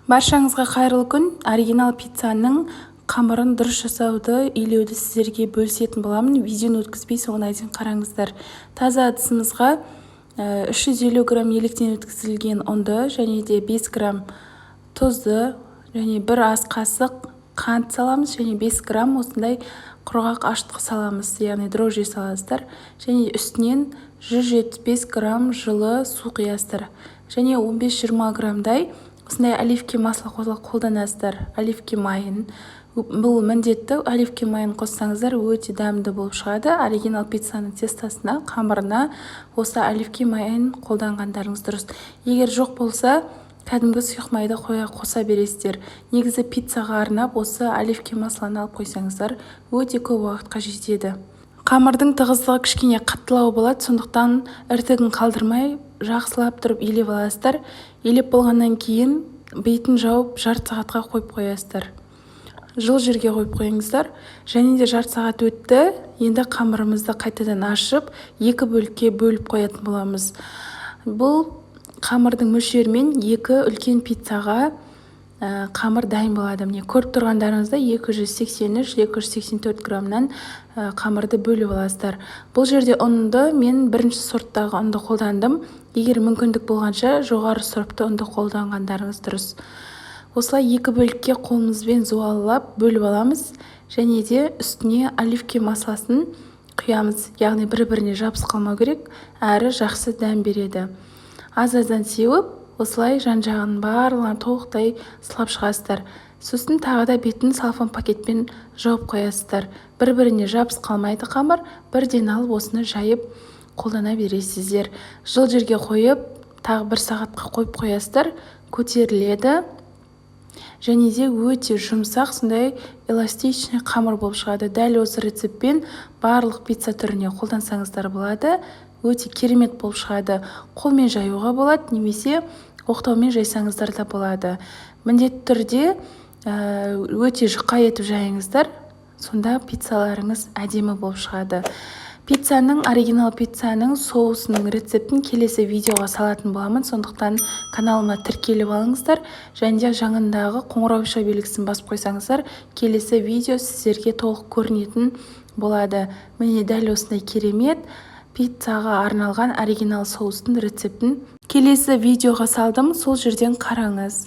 Баршаңызға қайырлы күн. Оригинал пиццаның қамырын дұрыс жасауды үйлеуді сіздерге бөлісетін боламын. Видеоны өткізбей соңына дейін қараңыздар. Таза ыдысымызға 350 грамм електен өткізілген ұнды және де 5 грамм тұзды және 1 ас қасық қант саламыз және 5 грамм осындай құрғақ ашытқы саламыз, яғни дрожжи саласыздар. Және үстінен 175 грамм жылы су құясыздар. Және 15-20 граммдай осындай оливки масло қолданасыздар, оливки майын. Бұл міндетті, оливки майын қоссаңыздар өте дәмді болып шығады. Оригинал пиццаның тестасына, қамырына осы оливки майын қолданғандарыңыз дұрыс. Егер жоқ болса, кәдімгі сұйық майды қоса бересіздер. Негізі пиццаға арнап осы оливки маслоны алып қойсаңыздар өте көп уақытқа жетеді. Қамырдың тығыздығы кішкене қаттылау болады, сондықтан іртігін қалдырмай жақсылап тұрып илеп аласыздар. Илеп болғаннан кейін бетін жауып жарты сағатқа қойып қоясыздар. Жыл жерге қойып қойыңыздар. Және де жарты сағат өтті. Енді қамырымызды қайтадан ашып, екі бөлікке бөліп қоятын боламыз. Бұл қамырдың мөлшерімен екі үлкен пиццаға қамыр дайын болады. Міне көріп тұрғандарыңызда 283-284 граммнан қамырды бөліп аласыздар. Бұл жерде ұнды мен бірінші сорттағы ұнды қолдандым. Егер мүмкіндік болғанша жоғары сұрыпты ұнды қолданғандарыңыз дұрыс. Осылай екі бөлікке қолымызбен зуалап бөліп аламыз және де үстіне оливки маслосын құямыз. Яғни бір-біріне жабысып қалмау керек, әрі жақсы дәм береді. Аз-аздан сеуіп, осылай жан-жағын барлығын толықтай сылап шығасыздар. Сосын тағы да бетін салфан пакетпен жауып қоясыздар. Бір-біріне жабысып қалмайды қамыр, бірден алып осыны жайып қолдана бересіздер. Жыл жерге қойып, тағы 1 сағатқа қойып қоясыздар, көтеріледі. Және де өте жұмсақ, сондай эластичный қамыр болып шығады. Дәл осы рецептпен барлық пицца түріне қолдансаңыздар болады. Өте керемет болып шығады. Қолмен жаюға болады, немесе оқтаумен жайсаңыздар да болады. Міндетті түрде өте жұқа етіп жайыңыздар, сонда пиццаларыңыз әдемі болып шығады. Оригинал пиццаның соусының рецептін келесі видеоға салатын боламын, сондықтан каналыма тіркеліп алыңыздар. Және де жаңындағы қоңырау белгісін басып қойсаңыздар, келесі видео сіздерге толық көрінетін болады. Міне дәл осындай керемет пиццаға арналған оригинал соустың рецептін келесі видеоға салдым, сол жерден қараңыз.